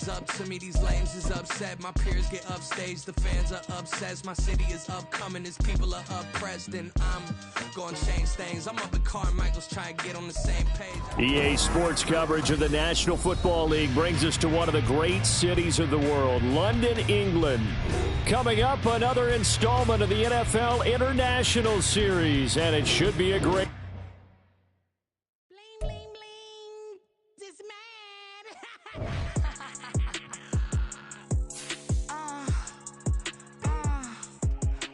is up to me, these lames is upset. My peers get upstaged, the fans are obsessed. My city is upcoming, his people are oppressed. And I'm gonna change things. I'm up at Carmichael's trying to get on the same page. EA Sports coverage of the National Football League brings us to one of the great cities of the world, London, England. Coming up, another installment of the NFL International Series, and it should be a great... Bling, bling, bling. This mad.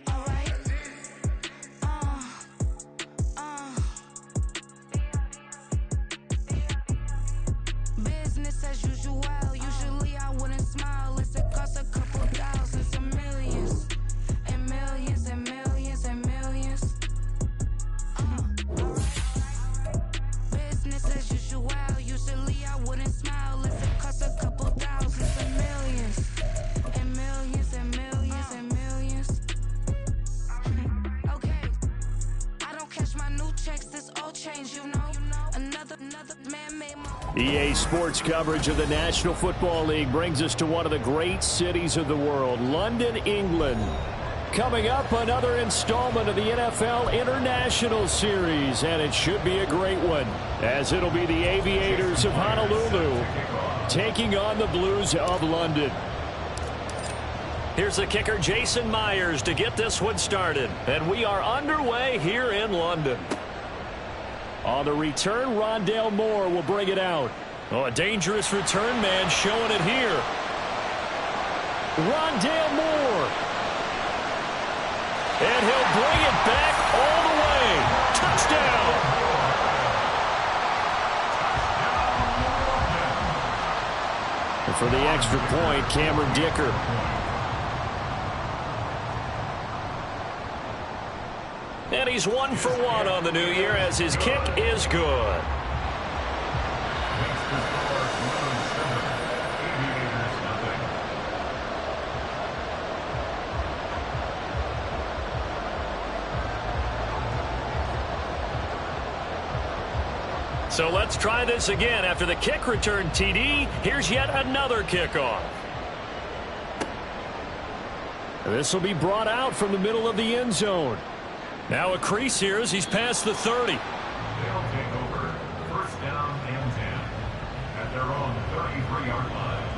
All right. Business as usual. Usually I wouldn't smile. It's a cost a couple thousands and millions. And millions and millions and millions. Business as usual. Usually I wouldn't smile if it cost a couple thousands and millions. And millions and millions and millions. Okay. I don't catch my new checks, this all change, you know. Another man made my... EA Sports coverage of the National Football League brings us to one of the great cities of the world, London, England. Coming up, another installment of the NFL International Series, and it should be a great one, as it'll be the Aviators of Honolulu taking on the Blues of London. Here's the kicker, Jason Myers, to get this one started, and we are underway here in London. On the return, Rondale Moore will bring it out. Oh, a dangerous return man showing it here. Rondale Moore. And he'll bring it back all the way. Touchdown. And for the extra point, Cameron Dicker. And he's 1 for 1 on the new year as his kick is good. So let's try this again. After the kick return TD, here's yet another kickoff. This will be brought out from the middle of the end zone. Now a crease here as he's past the 30. They'll take over first down and 10 at their own 33-yard line.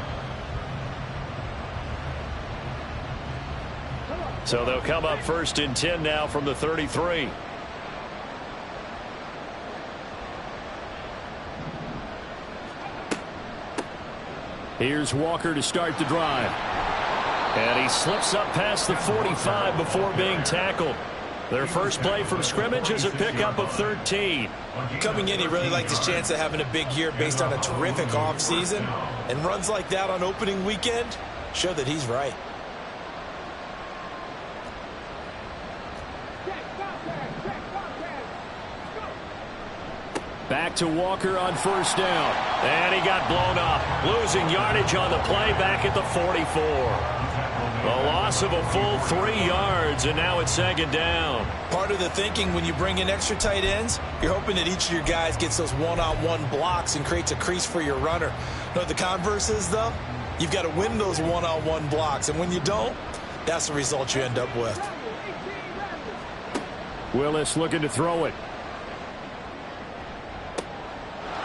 So they'll come up first and 10 now from the 33. Here's Walker to start the drive. And he slips up past the 45 before being tackled. Their first play from scrimmage is a pickup of 13. Coming in, he really liked his chance of having a big year based on a terrific offseason. And runs like that on opening weekend show that he's right. Back to Walker on first down. And he got blown up. Losing yardage on the play back at the 44. A loss of a full 3 yards, and now it's second down. Part of the thinking when you bring in extra tight ends, you're hoping that each of your guys gets those one-on-one blocks and creates a crease for your runner. You know what the converse is, though? You've got to win those one-on-one blocks, and when you don't, that's the result you end up with. Willis looking to throw it.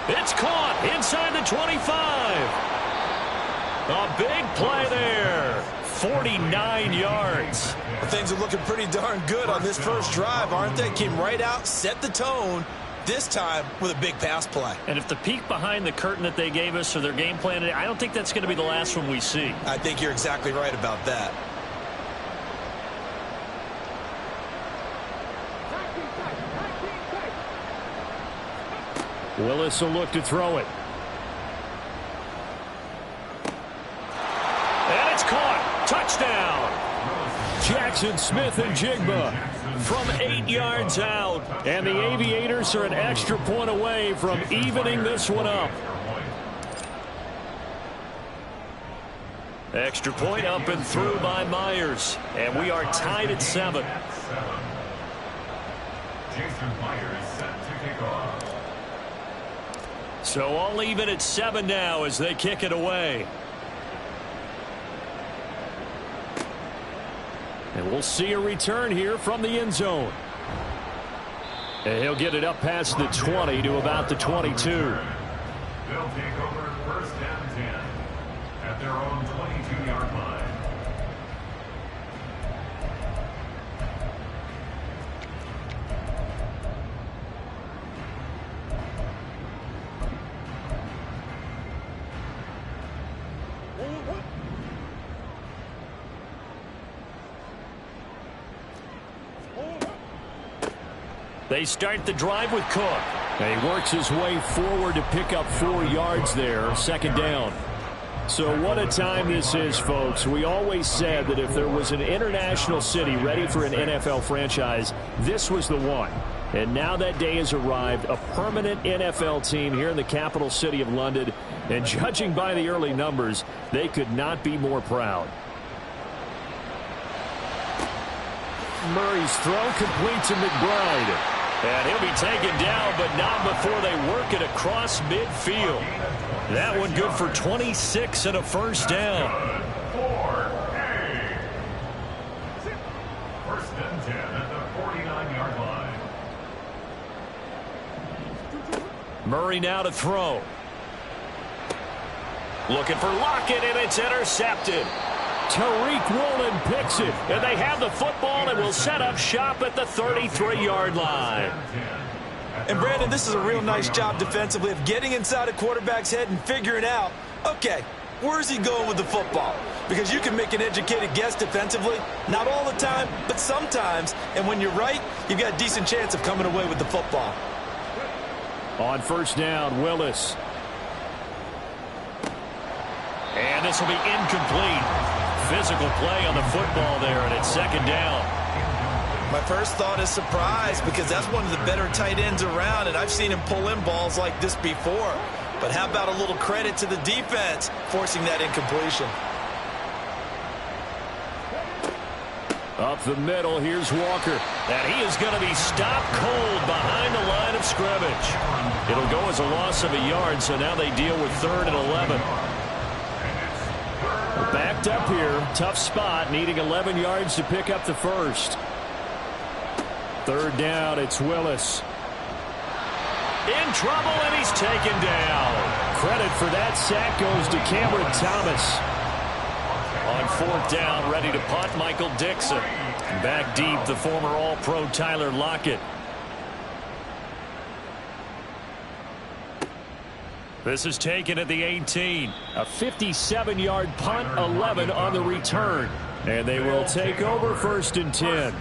It's caught inside the 25. A big play there. 49 yards. Well, things are looking pretty darn good on this first drive, aren't they? Came right out, set the tone, this time with a big pass play. And if the peek behind the curtain that they gave us for their game plan, I don't think that's going to be the last one we see. I think you're exactly right about that. Willis will look to throw it. And it's caught. Touchdown. Jackson Smith and Jigba from 8 yards out. And the Aviators are an extra point away from evening this one up. Extra point up and through by Myers. And we are tied at 7. Jason Myers set to kick off. So all even at 7 now as they kick it away. And we'll see a return here from the end zone. And he'll get it up past the 20 to about the 22. They'll take over first and 10 at their own 22-yard line. They start the drive with Cook. And he works his way forward to pick up 4 yards there, second down. So what a time this is, folks. We always said that if there was an international city ready for an NFL franchise, this was the one. And now that day has arrived, a permanent NFL team here in the capital city of London. And judging by the early numbers, they could not be more proud. Murray's throw complete to McBride. And he'll be taken down, but not before they work it across midfield. That one good for 26 and a first down. First and 10 at the 49-yard line. Murray now to throw. Looking for Lockett, and it's intercepted. Tariq Woolen picks it, and they have the football and will set up shop at the 33-yard line. And Brandon, this is a real nice job defensively of getting inside a quarterback's head and figuring out, okay, where's he going with the football? Because you can make an educated guess defensively, not all the time, but sometimes. And when you're right, you've got a decent chance of coming away with the football. On first down, Willis. And this will be incomplete. Physical play on the football there, and it's second down. My first thought is surprise, because that's one of the better tight ends around, and I've seen him pull in balls like this before. But how about a little credit to the defense forcing that incompletion? Up the middle, here's Walker. And he is going to be stopped cold behind the line of scrimmage. It'll go as a loss of a yard, so now they deal with 3rd and 11. Backed up here, tough spot, needing 11 yards to pick up the first. 3rd down, it's Willis. In trouble, and he's taken down. Credit for that sack goes to Cameron Thomas. On 4th down, ready to punt, Michael Dixon. Back deep, the former All-Pro Tyler Lockett. This is taken at the 18. A 57-yard punt, 11 on the return. And they will take over 1st and 10.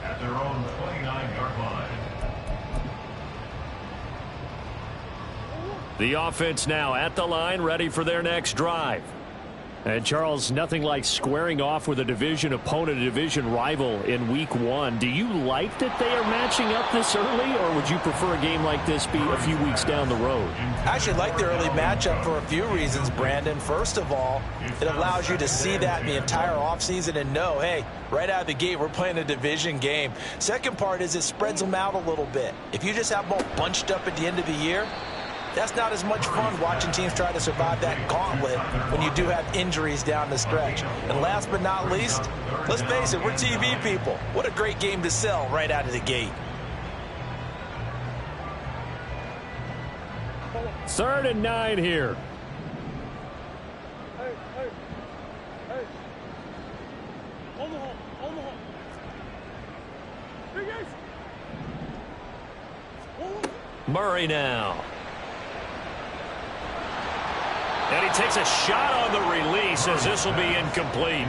At their own 29-yard line. The offense now at the line, ready for their next drive. And Charles, nothing like squaring off with a division opponent, a division rival in week 1. Do you like that they are matching up this early, or would you prefer a game like this be a few weeks down the road? I actually like the early matchup for a few reasons, Brandon. First of all, it allows you to see that in the entire offseason and know, hey, right out of the gate, we're playing a division game. Second part is it spreads them out a little bit. If you just have them all bunched up at the end of the year, that's not as much fun watching teams try to survive that gauntlet when you do have injuries down the stretch. And last but not least, let's face it, we're TV people. What a great game to sell right out of the gate. 3rd and 9 here. Murray now. And he takes a shot on the release as this will be incomplete.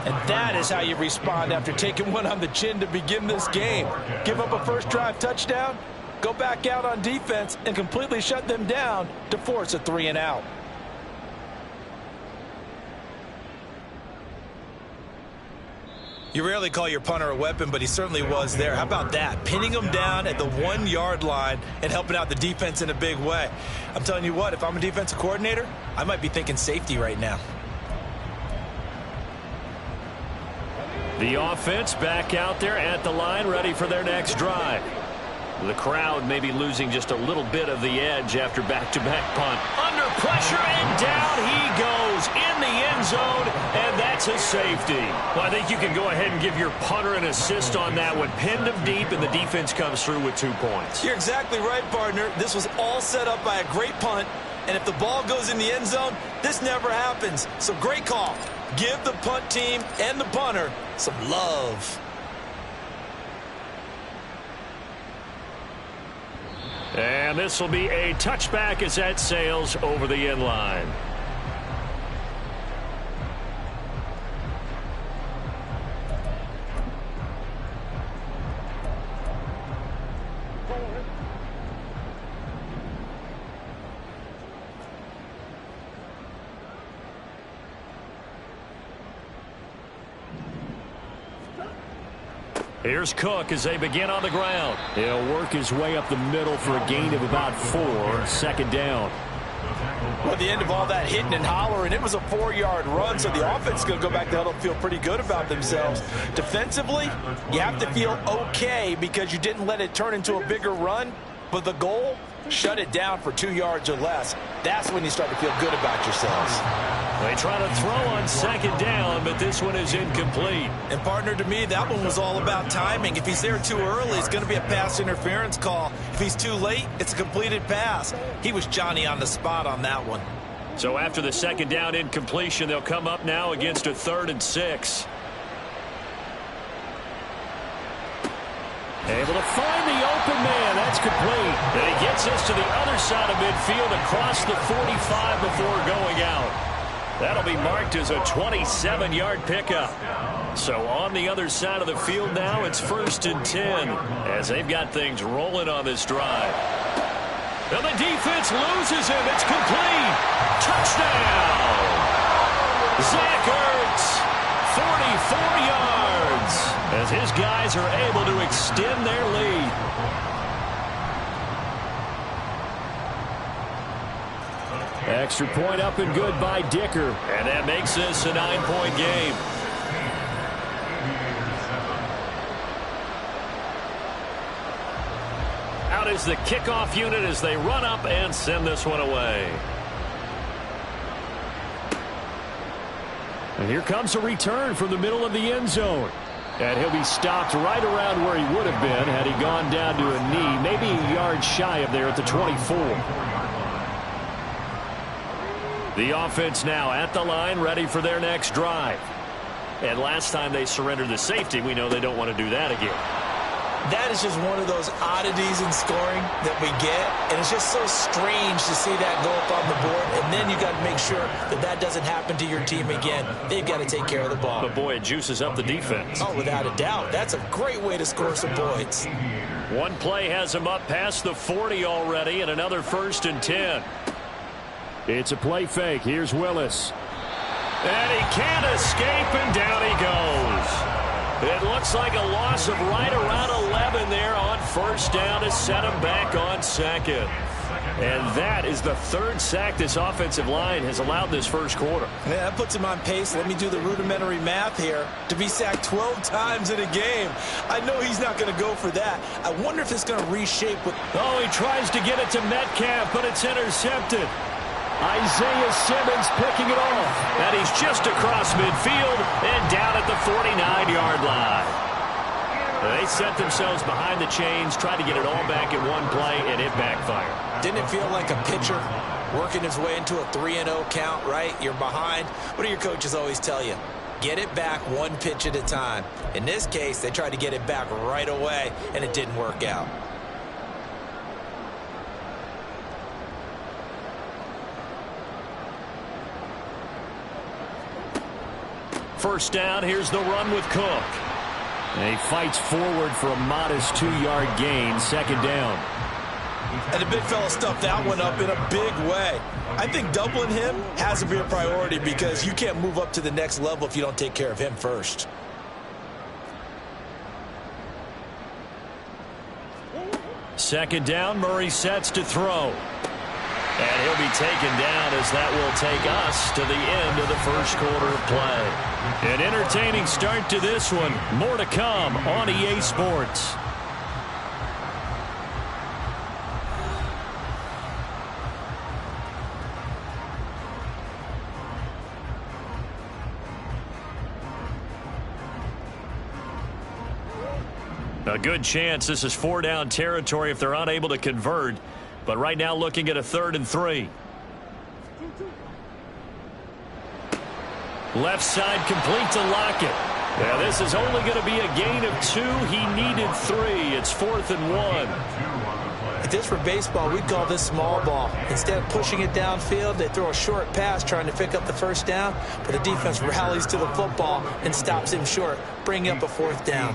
And that is how you respond after taking one on the chin to begin this game. Give up a first drive touchdown, go back out on defense, and completely shut them down to force a 3 and out. You rarely call your punter a weapon, but he certainly was there. How about that? Pinning him down at the 1-yard line and helping out the defense in a big way. I'm telling you what, if I'm a defensive coordinator, I might be thinking safety right now. The offense back out there at the line, ready for their next drive. The crowd may be losing just a little bit of the edge after back-to-back punt. Under pressure, and down he goes in the end zone, and that's his safety. Well, I think you can go ahead and give your punter an assist on that one. Pinned him deep, and the defense comes through with 2 points. You're exactly right, partner. This was all set up by a great punt, and if the ball goes in the end zone, this never happens. So great call. Give the punt team and the punter some love. And this will be a touchback as that sails over the end line. Here's Cook as they begin on the ground. He'll work his way up the middle for a gain of about 4, second down. Well, at the end of all that hitting and hollering, it was a 4-yard run, so the offense is going to go back to huddle and feel pretty good about themselves. Defensively, you have to feel okay because you didn't let it turn into a bigger run, but the goal, shut it down for 2 yards or less. That's when you start to feel good about yourselves. They try to throw on second down, but this one is incomplete. And, partner, to me, that one was all about timing. If he's there too early, it's going to be a pass interference call. If he's too late, it's a completed pass. He was Johnny on the spot on that one. So after the second down incompletion, they'll come up now against a 3rd and 6. Able to find the open man. That's complete. And he gets us to the other side of midfield across the 45 before going out. That'll be marked as a 27-yard pickup. So on the other side of the field now, it's 1st and 10 as they've got things rolling on this drive. And the defense loses him. It's complete. Touchdown. Zach Ertz, 44 yards, as his guys are able to extend their lead. Extra point up and good by Dicker. And that makes this a 9-point game. Out is the kickoff unit as they run up and send this one away. And here comes a return from the middle of the end zone. And he'll be stopped right around where he would have been had he gone down to a knee, maybe a yard shy of there at the 24. The offense now at the line, ready for their next drive. And last time they surrendered the safety, we know they don't want to do that again. That is just one of those oddities in scoring that we get, and it's just so strange to see that go up on the board, and then you got to make sure that that doesn't happen to your team again. They've got to take care of the ball. But, boy, it juices up the defense. Oh, without a doubt. That's a great way to score some points. One play has them up past the 40 already, and another 1st and 10. It's a play fake. Here's Willis. And he can't escape, and down he goes. It looks like a loss of right around 11 there on 1st down to set him back on 2nd. And that is the 3rd sack this offensive line has allowed this first quarter. Yeah, that puts him on pace. Let me do the rudimentary math here. To be sacked 12 times in a game. I know he's not going to go for that. I wonder if it's going to reshape. Oh, he tries to get it to Metcalf, but it's intercepted. Isaiah Simmons picking it off. And he's just across midfield and down at the 49-yard line. They set themselves behind the chains, tried to get it all back in one play, and it backfired. Didn't it feel like a pitcher working his way into a 3-0 count, right? You're behind. What do your coaches always tell you? Get it back one pitch at a time. In this case, they tried to get it back right away, and it didn't work out. First down, here's the run with Cook. And he fights forward for a modest 2-yard gain, 2nd down. And the big fella stuffed that one up in a big way. I think doubling him has to be a priority because you can't move up to the next level if you don't take care of him first. Second down, Murray sets to throw. And he'll be taken down as that will take us to the end of the first quarter of play. An entertaining start to this one. More to come on EA Sports. A good chance this is 4-down territory if they're unable to convert. But right now looking at a 3rd and 3. Left side complete to Lockett. Yeah, this is only going to be a gain of 2. He needed 3. It's 4th and 1. If this were baseball, we'd call this small ball. Instead of pushing it downfield, they throw a short pass trying to pick up the 1st down, but the defense rallies to the football and stops him short, bringing up a 4th down.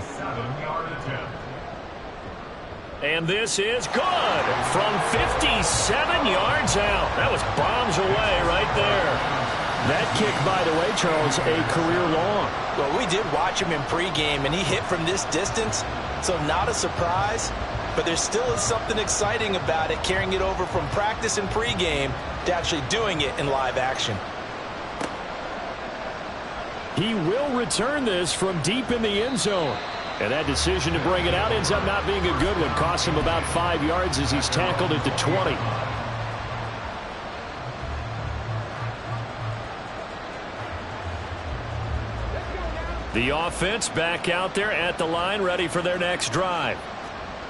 And this is good from 57 yards out. That was bombs away right there. That kick, by the way, Charles, a career long. Well, we did watch him in pregame, and he hit from this distance, so not a surprise. But there still is something exciting about it, carrying it over from practice and pregame to actually doing it in live action. He will return this from deep in the end zone. And that decision to bring it out ends up not being a good one. Cost him about 5 yards as he's tackled at the 20. The offense back out there at the line, ready for their next drive.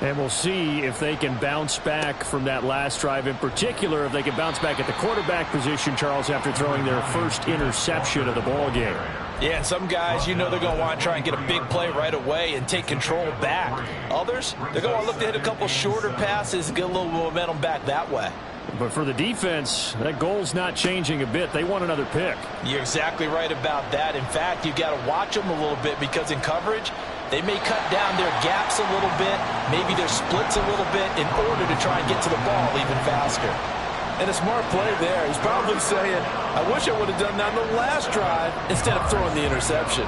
And we'll see if they can bounce back from that last drive, in particular if they can bounce back at the quarterback position, Charles, after throwing their first interception of the ball game. Yeah, and some guys, you know, they're going to want to try and get a big play right away and take control back. Others, they're going to look to hit a couple shorter passes and get a little momentum back that way. But for the defense, that goal's not changing a bit. They want another pick. You're exactly right about that. In fact, you've got to watch them a little bit because in coverage, they may cut down their gaps a little bit, maybe their splits a little bit in order to try and get to the ball even faster. And a smart play there. He's probably saying, I wish I would have done that in the last drive instead of throwing the interception.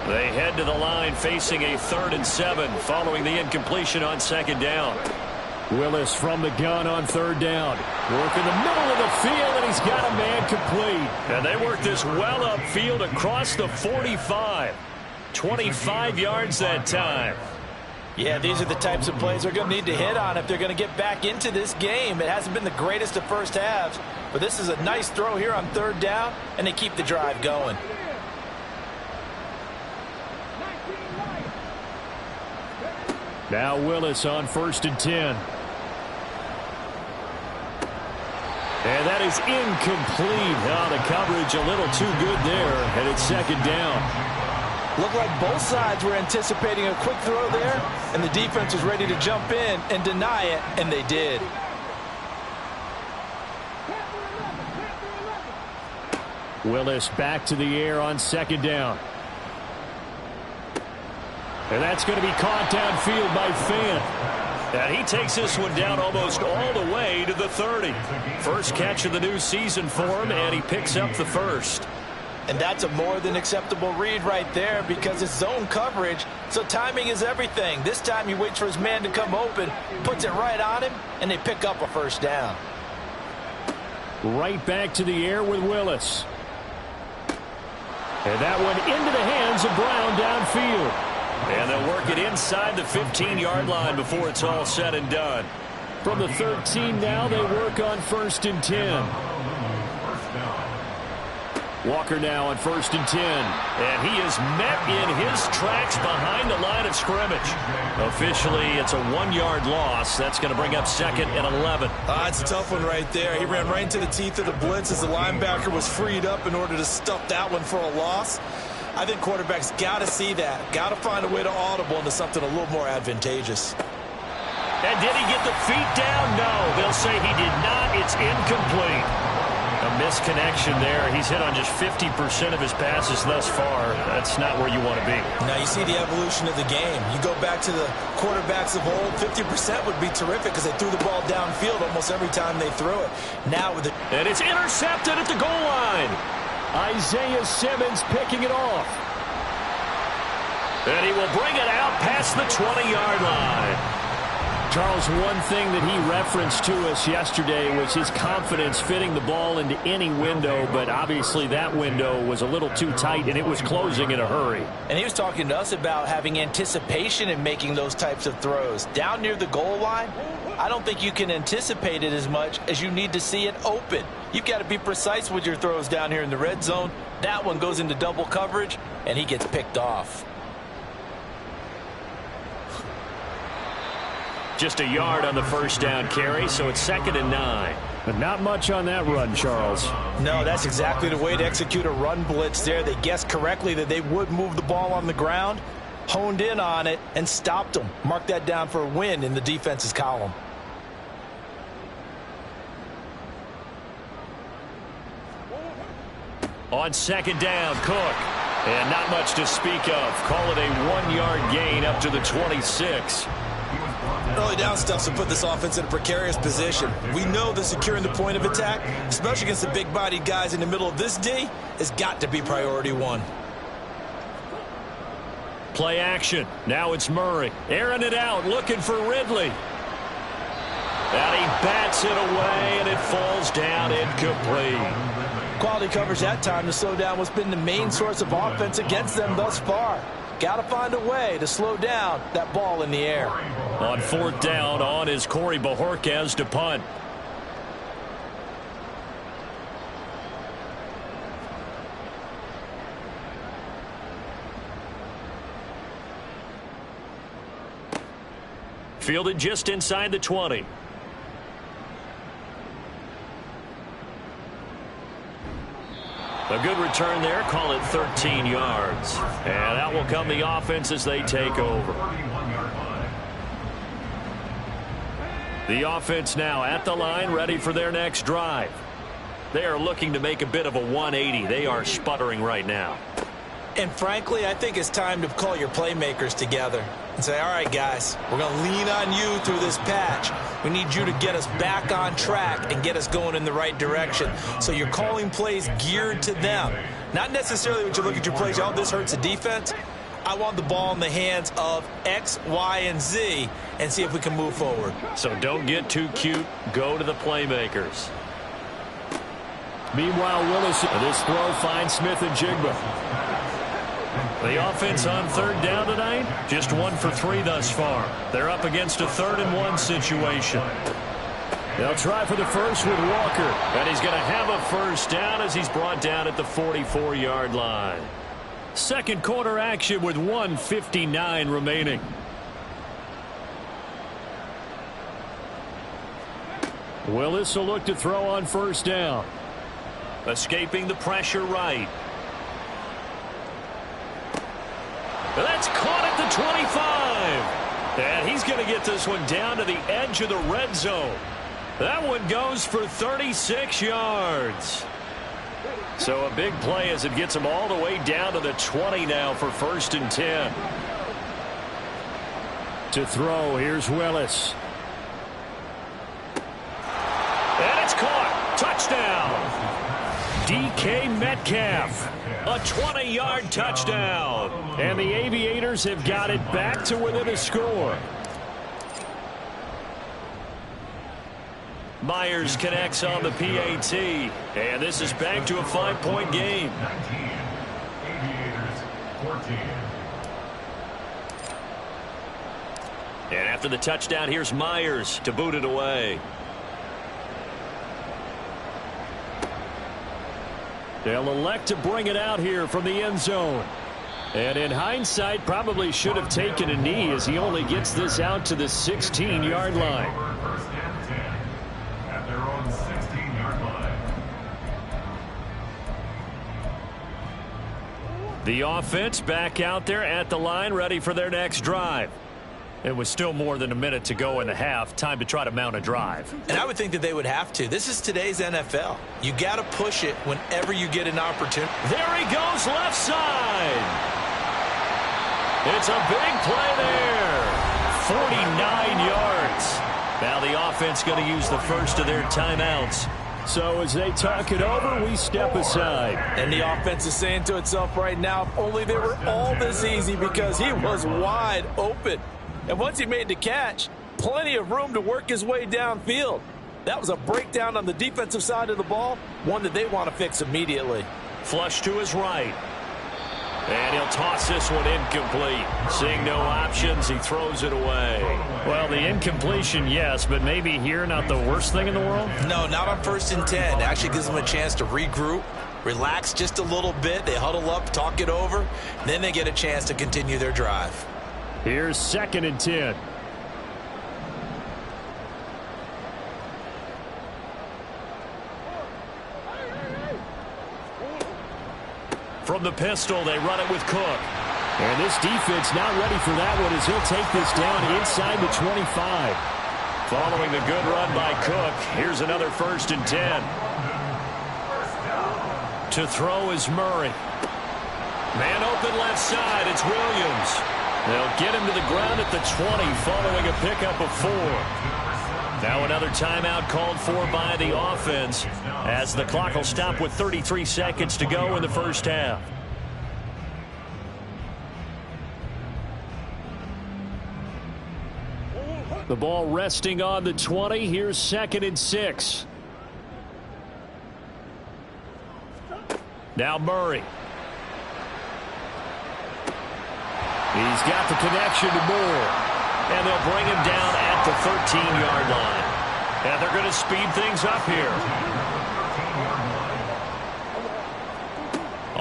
They head to the line facing a 3rd and 7 following the incompletion on 2nd down. Willis from the gun on 3rd down. Work in the middle of the field, and he's got a man complete. And they work this well upfield across the 45. 25 yards that time. Yeah, these are the types of plays they're going to need to hit on if they're going to get back into this game. It hasn't been the greatest of first halves, but this is a nice throw here on 3rd down, and they keep the drive going. Now Willis on 1st and 10. And that is incomplete. Oh, the coverage a little too good there, and it's 2nd down. Looked like both sides were anticipating a quick throw there, and the defense was ready to jump in and deny it, and they did. Willis back to the air on 2nd down. And that's going to be caught downfield by Fant. And he takes this one down almost all the way to the 30. First catch of the new season for him, and he picks up the 1st. And that's a more than acceptable read right there because it's zone coverage, so timing is everything. This time he waits for his man to come open, puts it right on him, and they pick up a 1st down. Right back to the air with Willis. And that one into the hands of Brown downfield. And they'll work it inside the 15-yard line before it's all said and done. From the 13 now, they work on 1st and 10. Walker now on 1st and 10. And he is met in his tracks behind the line of scrimmage. Officially, it's a 1-yard loss. That's going to bring up 2nd and 11. It's a tough one right there. He ran right into the teeth of the blitz as the linebacker was freed up in order to stuff that one for a loss. I think quarterbacks got to see that. Got to find a way to audible into something a little more advantageous. And did he get the feet down? No. They'll say he did not. It's incomplete. A misconnection there. He's hit on just 50% of his passes thus far. That's not where you want to be. Now you see the evolution of the game. You go back to the quarterbacks of old, 50% would be terrific because they threw the ball downfield almost every time they threw it. Now with the... And it's intercepted at the goal line. Isaiah Simmons picking it off. And he will bring it out past the 20-yard line. Charles, one thing that he referenced to us yesterday was his confidence fitting the ball into any window, but obviously that window was a little too tight, and it was closing in a hurry. And he was talking to us about having anticipation in making those types of throws. Down near the goal line, I don't think you can anticipate it as much as you need to see it open. You've got to be precise with your throws down here in the red zone. That one goes into double coverage, and he gets picked off. Just a yard on the first down carry, so it's 2nd and 9. But not much on that run, Charles. No, that's exactly the way to execute a run blitz there. They guessed correctly that they would move the ball on the ground, honed in on it, and stopped them. Mark that down for a win in the defense's column. On 2nd down, Cook. And not much to speak of. Call it a 1-yard gain up to the 26. Early down stuff to put this offense in a precarious position. We know that securing the point of attack, especially against the big-bodied guys in the middle of this D, has got to be priority one. Play action. Now it's Murray. Airing it out, looking for Ridley. And he bats it away, and it falls down incomplete. Quality coverage that time to slow down what's been the main source of offense against them thus far. Got to find a way to slow down that ball in the air. On 4th down, on is Corey Bajorquez to punt. Fielded just inside the 20. A good return there. Call it 13 yards. And that will come the offense as they take over. The offense now at the line, ready for their next drive. They are looking to make a bit of a 180. They are sputtering right now. And frankly, I think it's time to call your playmakers together and say, all right, guys, we're going to lean on you through this patch. We need you to get us back on track and get us going in the right direction. So you're calling plays geared to them. Not necessarily when you look at your plays, oh, this hurts the defense. I want the ball in the hands of X, Y, and Z and see if we can move forward. So don't get too cute. Go to the playmakers. Meanwhile, Willis, this throw finds Smith and Jigba. The offense on 3rd down tonight, just 1 for 3 thus far. They're up against a 3rd and 1 situation. They'll try for the first with Walker, and he's going to have a first down as he's brought down at the 44-yard line. Second quarter action with 1:59 remaining. Willis will look to throw on 1st down. Escaping the pressure right. That's caught at the 25. And he's going to get this one down to the edge of the red zone. That one goes for 36 yards. So a big play as it gets him all the way down to the 20 now for 1st and 10. To throw, here's Willis. And it's caught. Touchdown. DK Metcalf. A 20-yard touchdown. And the Aviators have got it back to within a score. Myers connects on the PAT. And this is back to a 5-point game. 19. Aviators 14. And after the touchdown, here's Myers to boot it away. They'll elect to bring it out here from the end zone. And in hindsight, probably should have taken a knee as he only gets this out to the 16-yard line. First and 10 at their own 16-yard line. The offense back out there at the line, ready for their next drive. It was still more than a minute to go in the half. Time to try to mount a drive. And I would think that they would have to. This is today's NFL. You got to push it whenever you get an opportunity. There he goes, left side. It's a big play there. 49 yards. Now the offense going to use the first of their timeouts. So as they talk it over, we step aside. And the offense is saying to itself right now, if only they were all this easy, because he was wide open. And once he made the catch, plenty of room to work his way downfield. That was a breakdown on the defensive side of the ball, one that they want to fix immediately. Flush to his right. And he'll toss this one incomplete. Seeing no options, he throws it away. Well, the incompletion, yes, but maybe here not the worst thing in the world? No, not on 1st and 10. Actually gives them a chance to regroup, relax just a little bit. They huddle up, talk it over, then they get a chance to continue their drive. Here's 2nd and 10. From the pistol, they run it with Cook. And this defense not ready for that one as he'll take this down inside the 25. Following the good run by Cook, here's another 1st and 10. To throw is Murray. Man open left side, it's Williams. They'll get him to the ground at the 20 following a pickup of 4. Now another timeout called for by the offense as the clock will stop with 33 seconds to go in the first half. The ball resting on the 20. Here's 2nd and 6. Now Murray. He's got the connection to Moore. And they'll bring him down at the 13-yard line. And they're going to speed things up here.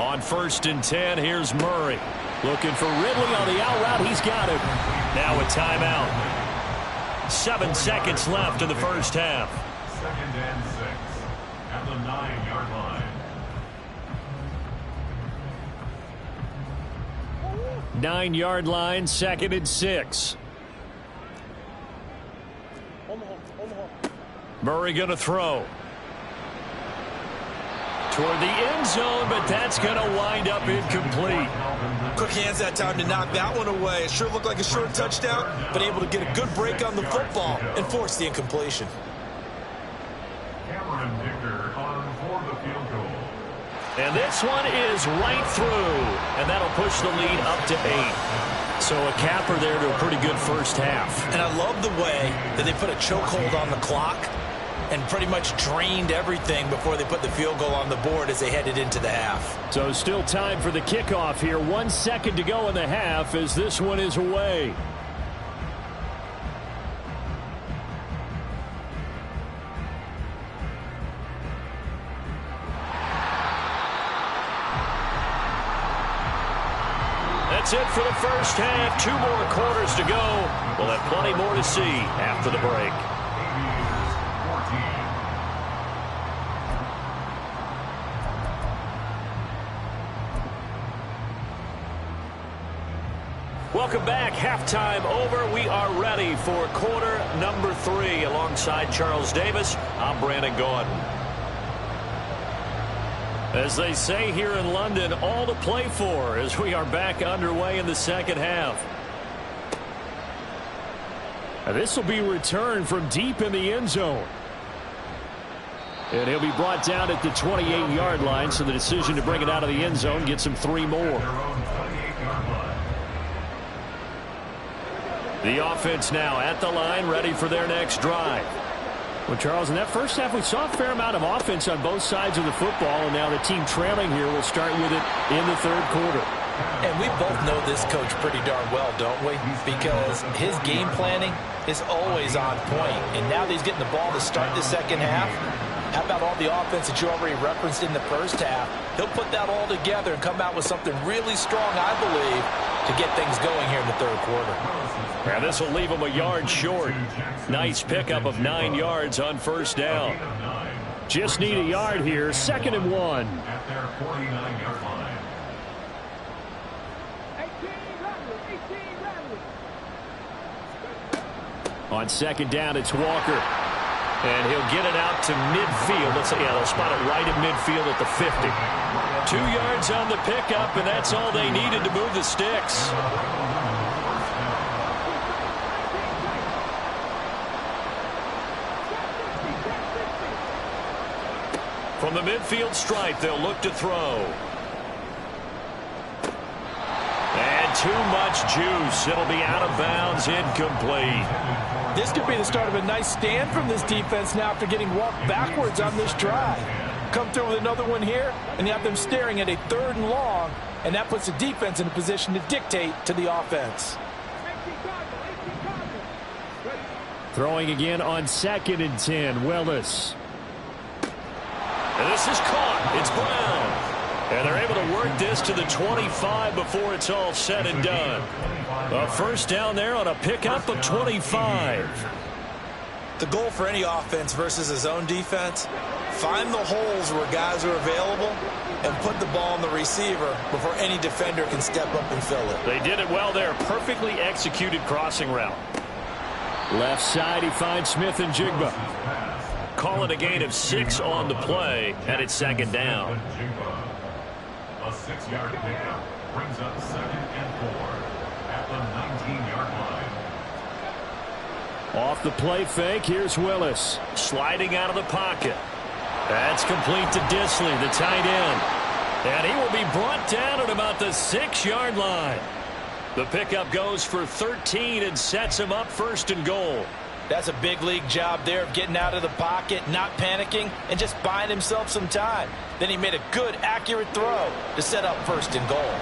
On 1st and 10, here's Murray. Looking for Ridley on the out route. He's got it. Now a timeout. 7 seconds left in the first half. 2nd and 6 at the 9-yard line. 9-yard line, 2nd and 6. Murray going to throw. Toward the end zone, but that's going to wind up incomplete. Quick hands that time to knock that one away. It sure looked like a short touchdown, but able to get a good break on the football and force the incompletion. Cameron Dicker on for the field goal. And this one is right through, and that'll push the lead up to 8. So a capper there to a pretty good first half. And I love the way that they put a chokehold on the clock and pretty much drained everything before they put the field goal on the board as they headed into the half. So still time for the kickoff here. 1 second to go in the half as this one is away. That's it for the first half. 2 more quarters to go. We'll have plenty more to see after the break. Welcome back. Halftime over. We are ready for quarter number 3. Alongside Charles Davis, I'm Brandon Gordon. As they say here in London, all to play for as we are back underway in the second half. Now this will be returned from deep in the end zone. And he'll be brought down at the 28-yard line, so the decision to bring it out of the end zone gets him 3 more. The offense now at the line, ready for their next drive. Well, Charles, in that first half, we saw a fair amount of offense on both sides of the football, and now the team trailing here will start with it in the third quarter. And we both know this coach pretty darn well, don't we? Because his game planning is always on point. And now that he's getting the ball to start the second half, how about all the offense that you already referenced in the first half? He'll put that all together and come out with something really strong, I believe, to get things going here in the third quarter. Now this will leave him a yard short. Nice pickup of 9 yards on first down. Just need a yard here. 2nd and 1. At their 49-yard line. On 2nd down, it's Walker. And he'll get it out to midfield. They'll spot it right at midfield at the 50. 2 yards on the pickup, and that's all they needed to move the sticks. From the midfield stripe, they'll look to throw. And too much juice. It'll be out of bounds, incomplete. This could be the start of a nice stand from this defense now after getting walked backwards on this drive. Come through with another one here, and you have them staring at a 3rd and long, and that puts the defense in a position to dictate to the offense. Throwing again on 2nd and 10, Willis. And this is caught. It's Brown. And they're able to work this to the 25 before it's all said and done. A first down there on a pickup of 25. The goal for any offense versus his own defense, find the holes where guys are available and put the ball on the receiver before any defender can step up and fill it. They did it well there. Perfectly executed crossing route. Left side, he finds Smith and Jigba. Call it a gain of 6 on the play, and it's 2nd down. A 6-yard pickup brings up 2nd and 4 at the 19-yard line. Off the play fake, here's Willis. Sliding out of the pocket. That's complete to Disley, the tight end. And he will be brought down at about the 6-yard line. The pickup goes for 13 and sets him up 1st and goal. That's a big league job there of getting out of the pocket, not panicking, and just buying himself some time. Then he made a good, accurate throw to set up 1st and goal.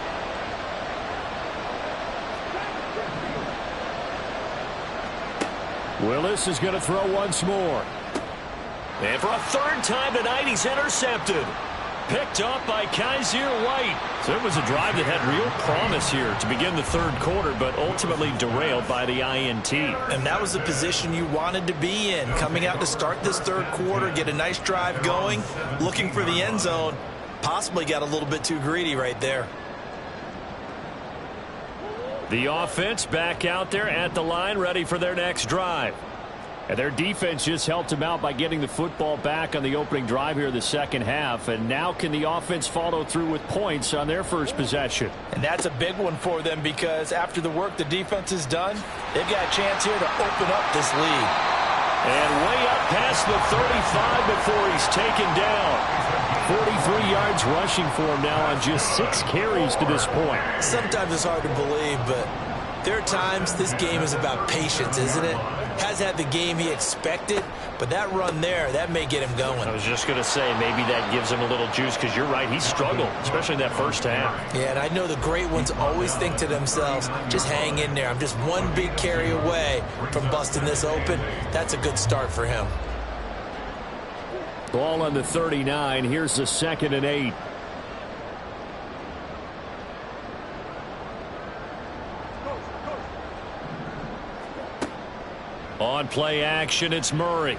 Willis is going to throw once more. And for a 3rd time tonight, he's intercepted. Picked off by Kaiser White. So it was a drive that had real promise here to begin the 3rd quarter, but ultimately derailed by the INT. And that was the position you wanted to be in. Coming out to start this 3rd quarter, get a nice drive going, looking for the end zone. Possibly got a little bit too greedy right there. The offense back out there at the line, ready for their next drive. And their defense just helped them out by getting the football back on the opening drive here in the 2nd half. And now can the offense follow through with points on their first possession? And that's a big one for them because after the work the defense has done, they've got a chance here to open up this lead. And way up past the 35 before he's taken down. 43 yards rushing for him now on just 6 carries to this point. Sometimes it's hard to believe, but there are times this game is about patience, isn't it? Has had the game he expected, but that run there, that may get him going. I was just going to say, maybe that gives him a little juice because you're right, he struggled, especially in that 1st half. Yeah, and I know the great ones always think to themselves, just hang in there. I'm just one big carry away from busting this open. That's a good start for him. Ball on the 39. Here's the 2nd and 8. On play action, it's Murray.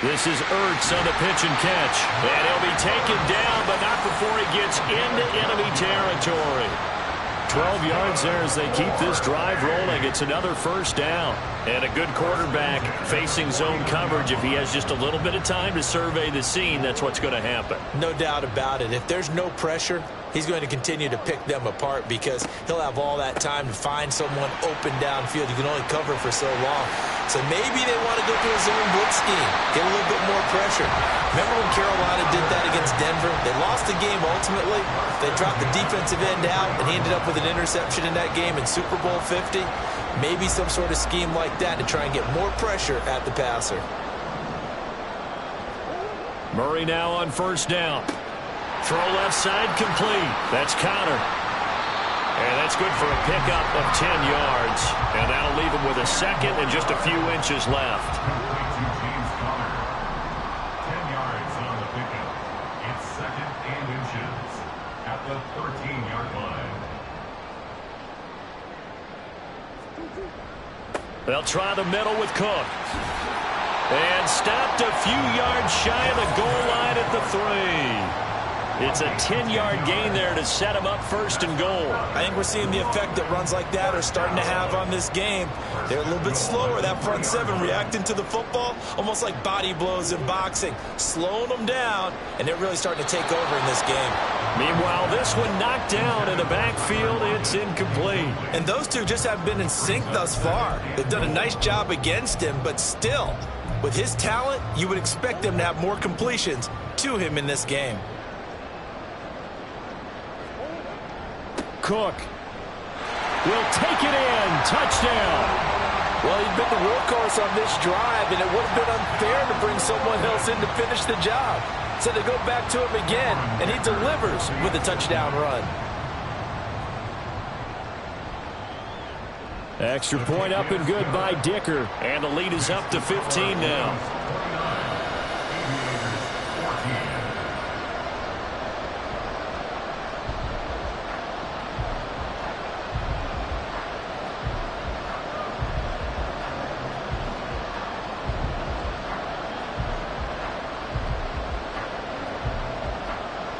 This is Ertz on the pitch and catch. And he'll be taken down, but not before he gets into enemy territory. 12 yards there as they keep this drive rolling. It's another 1st down. And a good quarterback facing zone coverage. If he has just a little bit of time to survey the scene, that's what's going to happen. No doubt about it. If there's no pressure, he's going to continue to pick them apart because he'll have all that time to find someone open downfield. You can only cover for so long. So maybe they want to go to a zone blitz scheme, get a little bit more pressure. Remember when Carolina did that against Denver? They lost the game ultimately. They dropped the defensive end out, and he ended up with an interception in that game in Super Bowl 50. Maybe some sort of scheme like that to try and get more pressure at the passer. Murray now on 1st down. Throw left side complete. That's Connor. And that's good for a pickup of 10 yards. And that'll leave him with a 2nd and just a few inches left. 10 yards on the pickup. It's 2nd and inches at the 13-yard line. They'll try the middle with Cook. And stopped a few yards shy of the goal line at the 3. It's a 10-yard gain there to set him up 1st and goal. I think we're seeing the effect that runs like that are starting to have on this game. They're a little bit slower, that front 7, reacting to the football, almost like body blows in boxing, slowing them down, and they're really starting to take over in this game. Meanwhile, this one knocked down in the backfield. It's incomplete. And those two just haven't been in sync thus far. They've done a nice job against him, but still, with his talent, you would expect them to have more completions to him in this game. Cook will take it in. Touchdown. Well, he's been the workhorse on this drive, and it would have been unfair to bring someone else in to finish the job. So they go back to him again, and he delivers with a touchdown run. Extra point up and good by Dicker. And the lead is up to 15 now.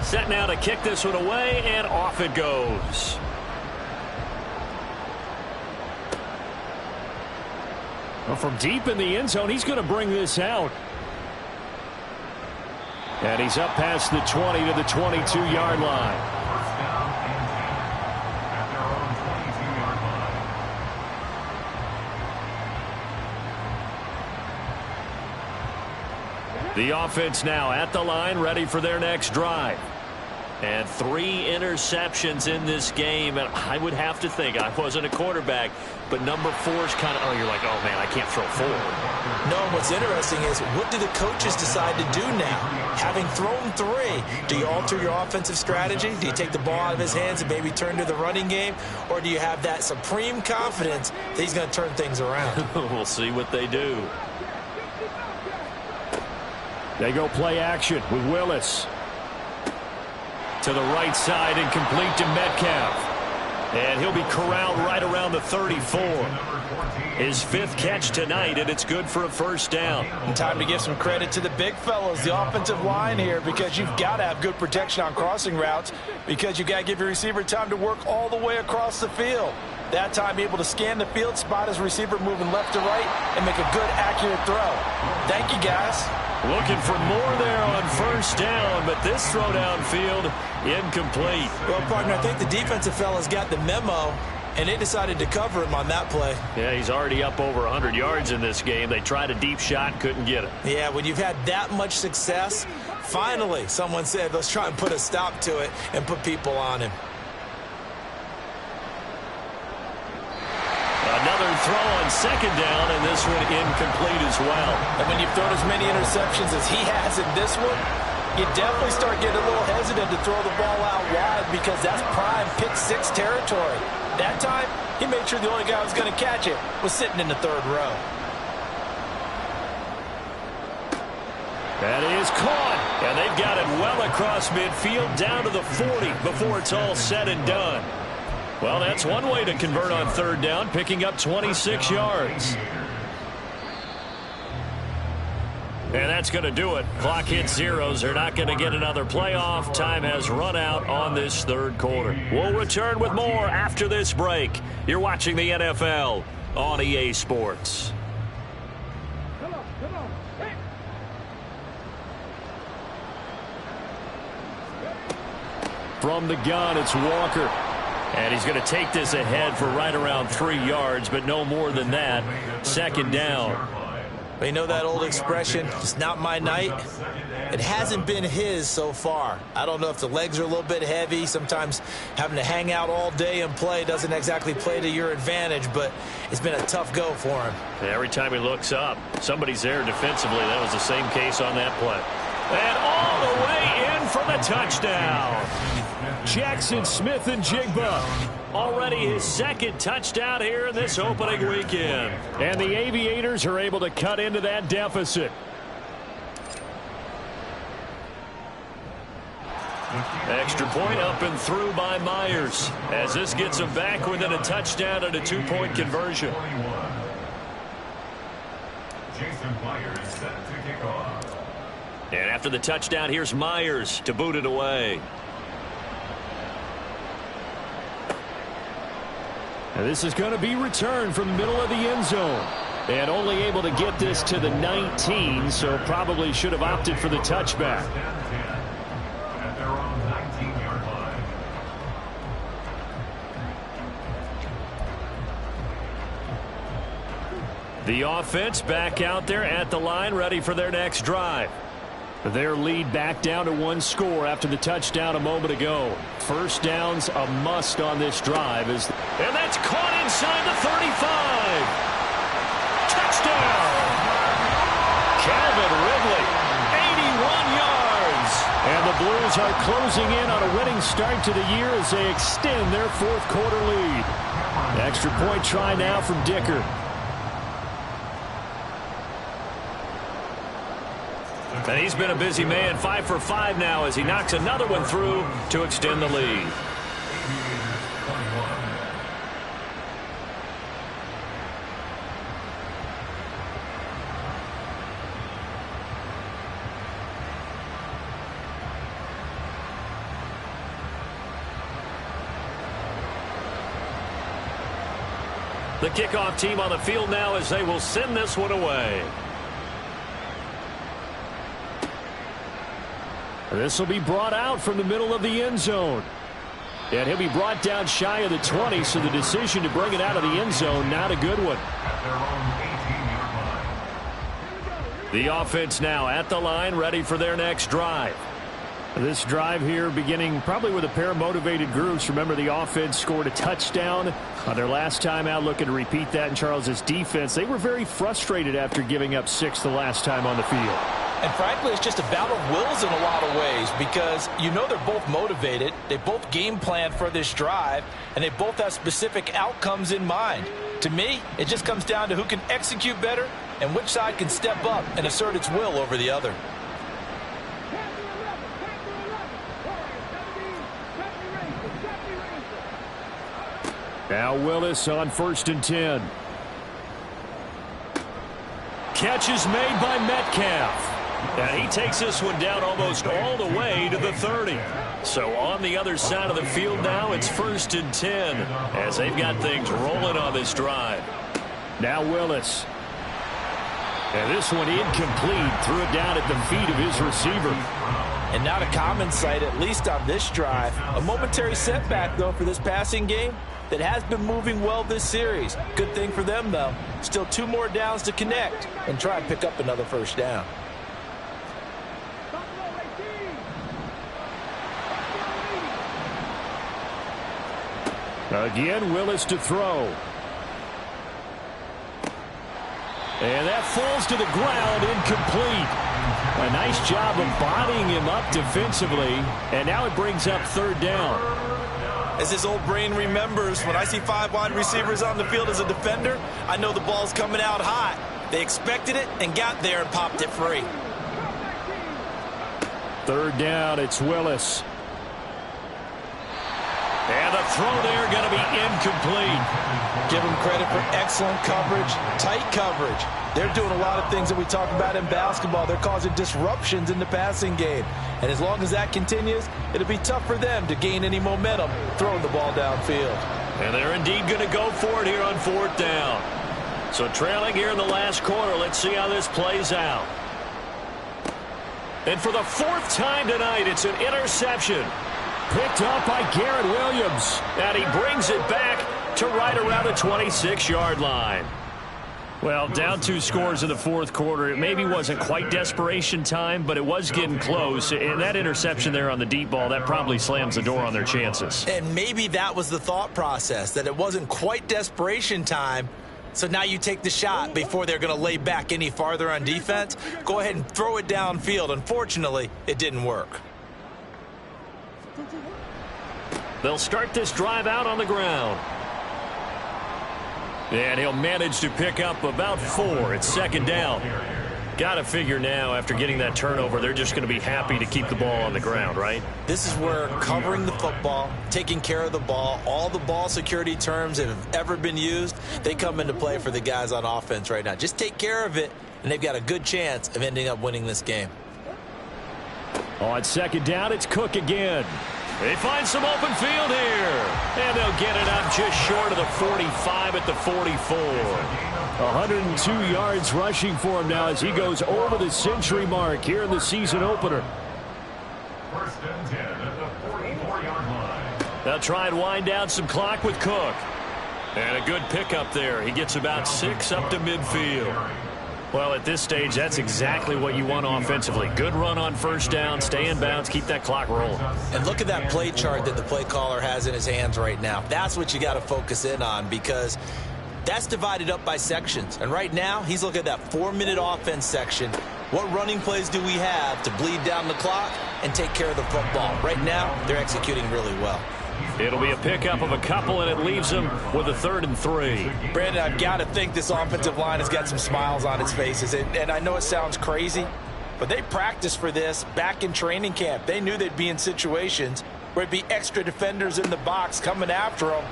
Set now to kick this one away, and off it goes. Well, from deep in the end zone, he's going to bring this out. And he's up past the 20 to the 22-yard line. First down and 10 at their own 22-yard line. The offense now at the line, ready for their next drive. And 3 interceptions in this game, and I would have to think, I wasn't a quarterback, but number 4 is kind of, oh, you're like, oh, man, I can't throw 4. No, what's interesting is, what do the coaches decide to do now? Having thrown 3, do you alter your offensive strategy? Do you take the ball out of his hands and maybe turn to the running game? Or do you have that supreme confidence that he's going to turn things around? We'll see what they do. They go play action with Willis. To the right side and complete to Metcalf. And he'll be corralled right around the 34. His 5th catch tonight, and it's good for a first down. And time to give some credit to the big fellows, the offensive line here, because you've got to have good protection on crossing routes, because you've got to give your receiver time to work all the way across the field. That time able to scan the field, spot his receiver moving left to right, and make a good, accurate throw. Thank you, guys. Looking for more there on first down, but this throw downfield incomplete. Well, partner, I think the defensive fellas got the memo, and they decided to cover him on that play. Yeah, he's already up over 100 yards in this game. They tried a deep shot, couldn't get it. Yeah, when you've had that much success, finally someone said, let's try and put a stop to it and put people on him. Another throw on second down, and this one incomplete as well. And when you've thrown as many interceptions as he has in this one, you definitely start getting a little hesitant to throw the ball out wide, because that's prime pick 6 territory. That time, he made sure the only guy who was going to catch it was sitting in the 3rd row. That is caught, and they've got it well across midfield down to the 40 before it's all said and done. Well, that's one way to convert on 3rd down, picking up 26 yards. And that's going to do it. Clock hits zeros. They're not going to get another playoff. Time has run out on this 3rd quarter. We'll return with more after this break. You're watching the NFL on EA Sports. From the gun, it's Walker. And he's going to take this ahead for right around 3 yards, but no more than that. 2nd down. You know that old expression, it's not my night? It hasn't been his so far. I don't know if the legs are a little bit heavy. Sometimes having to hang out all day and play doesn't exactly play to your advantage, but it's been a tough go for him. Every time he looks up, somebody's there defensively. That was the same case on that play. And all the way in for the touchdown. Jackson Smith and Jigba. Already his 2nd touchdown here in this opening weekend. And the Aviators are able to cut into that deficit. Extra point up and through by Myers, as this gets him back within a touchdown and a 2-point conversion. Jason Myers set to kick off. And after the touchdown, here's Myers to boot it away. And this is going to be returned from the middle of the end zone. And only able to get this to the 19, so probably should have opted for the touchback. At their own 19-yard line. The offense back out there at the line, ready for their next drive. Their lead back down to 1 score after the touchdown a moment ago. First down's a must on this drive as And that's caught inside the 35. Touchdown! Calvin Ridley, 81 yards. And the Blues are closing in on a winning start to the year as they extend their fourth quarter lead. Extra point try now from Dicker. And he's been a busy man, 5 for 5 now as he knocks another one through to extend the lead. The kickoff team on the field now as they will send this one away. This will be brought out from the middle of the end zone. And he'll be brought down shy of the 20, so the decision to bring it out of the end zone, not a good one. The offense now at the line, ready for their next drive. This drive here beginning probably with a pair of motivated groups. Remember, the offense scored a touchdown on their last time out, looking to repeat that in Charles's defense. They were very frustrated after giving up 6 the last time on the field. And frankly, it's just a battle of wills in a lot of ways because you know they're both motivated. They both game plan for this drive, and they both have specific outcomes in mind. To me, it just comes down to who can execute better and which side can step up and assert its will over the other. Now Willis on 1st and 10. Catch is made by Metcalf. And he takes this one down almost all the way to the 30. So on the other side of the field now, it's 1st and 10 as they've got things rolling on this drive. Now Willis. And this one incomplete. Threw it down at the feet of his receiver. And not a common sight, at least on this drive. A momentary setback, though, for this passing game that has been moving well this series. Good thing for them, though. Still 2 more downs to connect and try and pick up another first down. Again, Willis to throw. And that falls to the ground, incomplete. A nice job of bodying him up defensively. And now it brings up 3rd down. As this old brain remembers, when I see 5 wide receivers on the field as a defender, I know the ball's coming out hot. They expected it and got there and popped it free. 3rd down, it's Willis. And the throw there going to be incomplete. Give them credit for excellent coverage, tight coverage. They're doing a lot of things that we talk about in basketball. They're causing disruptions in the passing game. And as long as that continues, it'll be tough for them to gain any momentum throwing the ball downfield. And they're indeed going to go for it here on 4th down. So trailing here in the last quarter, let's see how this plays out. And for the 4th time tonight, it's an interception. Picked up by Garrett Williams. And he brings it back to right around the 26-yard line. Well, down 2 scores in the 4th quarter. It maybe wasn't quite desperation time, but it was getting close. And that interception there on the deep ball, that probably slams the door on their chances. And maybe that was the thought process, that it wasn't quite desperation time. So now you take the shot before they're going to lay back any farther on defense. Go ahead and throw it downfield. Unfortunately, it didn't work. They'll start this drive out on the ground. And he'll manage to pick up about 4. It's 2nd down. Got to figure now, after getting that turnover, they're just going to be happy to keep the ball on the ground, right? This is where covering the football, taking care of the ball, all the ball security terms that have ever been used, they come into play for the guys on offense right now. Just take care of it, and they've got a good chance of ending up winning this game. On 2nd down, it's Cook again. They find some open field here. And they'll get it up just short of the 45 at the 44. 102 yards rushing for him now as he goes over the century mark here in the season opener. 1st and 10 at the 44-yard line. They'll try and wind down some clock with Cook. And a good pickup there. He gets about 6 up to midfield. Well, at this stage, that's exactly what you want offensively. Good run on first down, stay in bounds, keep that clock rolling. And look at that play chart that the play caller has in his hands right now. That's what you got to focus in on, because that's divided up by sections. And right now, he's looking at that 4-minute offense section. What running plays do we have to bleed down the clock and take care of the football? Right now, they're executing really well. It'll be a pickup of a couple, and it leaves them with a 3rd and 3. Brandon, I've got to think this offensive line has got some smiles on its faces. And I know it sounds crazy, but they practiced for this back in training camp. They knew they'd be in situations where it'd be extra defenders in the box coming after them,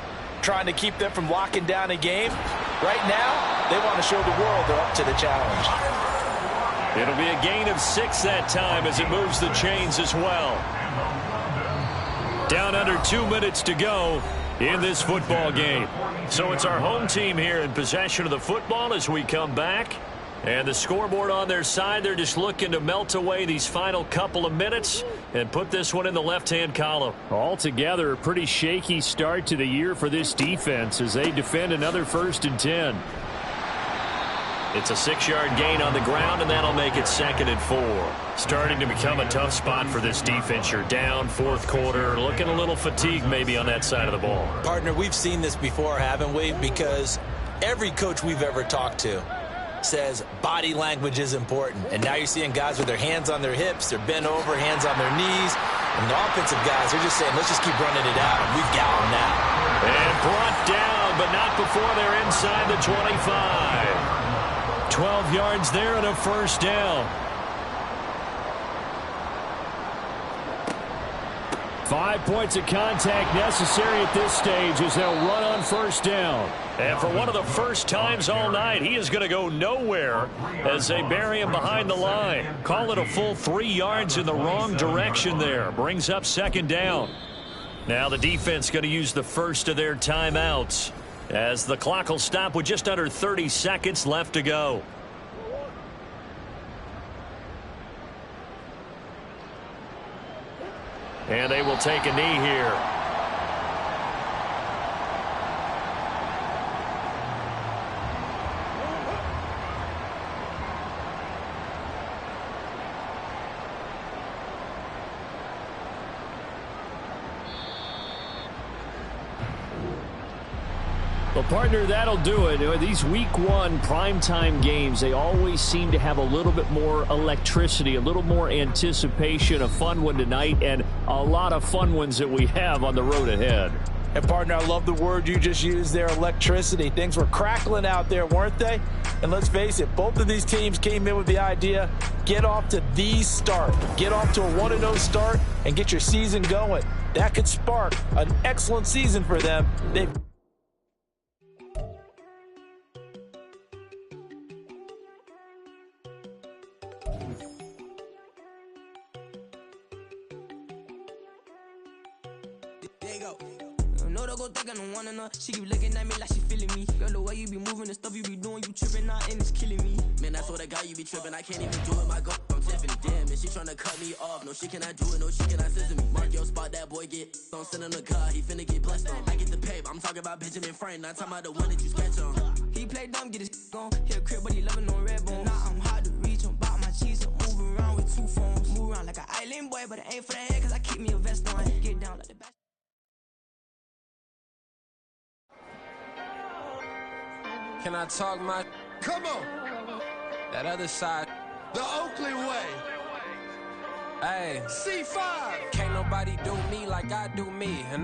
trying to keep them from locking down a game. Right now, they want to show the world they're up to the challenge. It'll be a gain of 6 that time as it moves the chains as well. Down under 2 minutes to go in this football game. So it's our home team here in possession of the football as we come back. And the scoreboard on their side, they're just looking to melt away these final couple of minutes and put this one in the left-hand column. Altogether, a pretty shaky start to the year for this defense as they defend another 1st and 10. It's a 6-yard gain on the ground, and that'll make it 2nd and 4. Starting to become a tough spot for this defense. You're down 4th quarter, looking a little fatigued maybe on that side of the ball. Partner, we've seen this before, haven't we? Because every coach we've ever talked to says body language is important. And now you're seeing guys with their hands on their hips, they're bent over, hands on their knees. And the offensive guys, they're just saying, let's just keep running it out. We've got them now. And brought down, but not before they're inside the 25. 12 yards there and a 1st down. 5 points of contact necessary at this stage as they'll run on 1st down. And for one of the first times all night, he is going to go nowhere as they bury him behind the line. Call it a full 3 yards in the wrong direction there. Brings up 2nd down. Now the defense going to use the first of their timeouts as the clock will stop with just under 30 seconds left to go. And they will take a knee here. Well, partner, that'll do it. These week 1 primetime games, they always seem to have a little bit more electricity, a little more anticipation. A fun one tonight, and a lot of fun ones that we have on the road ahead. And, partner, I love the word you just used there, electricity. Things were crackling out there, weren't they? And let's face it, both of these teams came in with the idea, get off to the start. Get off to a 1-0 start and get your season going. That could spark an excellent season for them. She keep looking at me like she feeling me. Girl, the way you be moving the stuff you be doing, you tripping out and it's killing me. Man, that's what I got, you be tripping. I can't even do it, my girl, I'm Tiffany. Damn, and she tryna cut me off. No, she cannot do it, no, she cannot scissor me. Mark your spot, that boy get on, send him the car, he finna get blessed on. I get the pay, I'm talking about Benjamin Frank, not talking about the one that you sketch on. He play dumb, get his gone. He a crib, but he loving on red bone. Now I'm hard to reach, I'm about my cheese, I'm moving around with 2 phones. Move around like an island boy, but it ain't for the head, cause I keep me a vest on. Get down like the best. Can I talk my... Come on! That other side. The Oakley way. Hey. C5. Can't nobody do me like I do me. And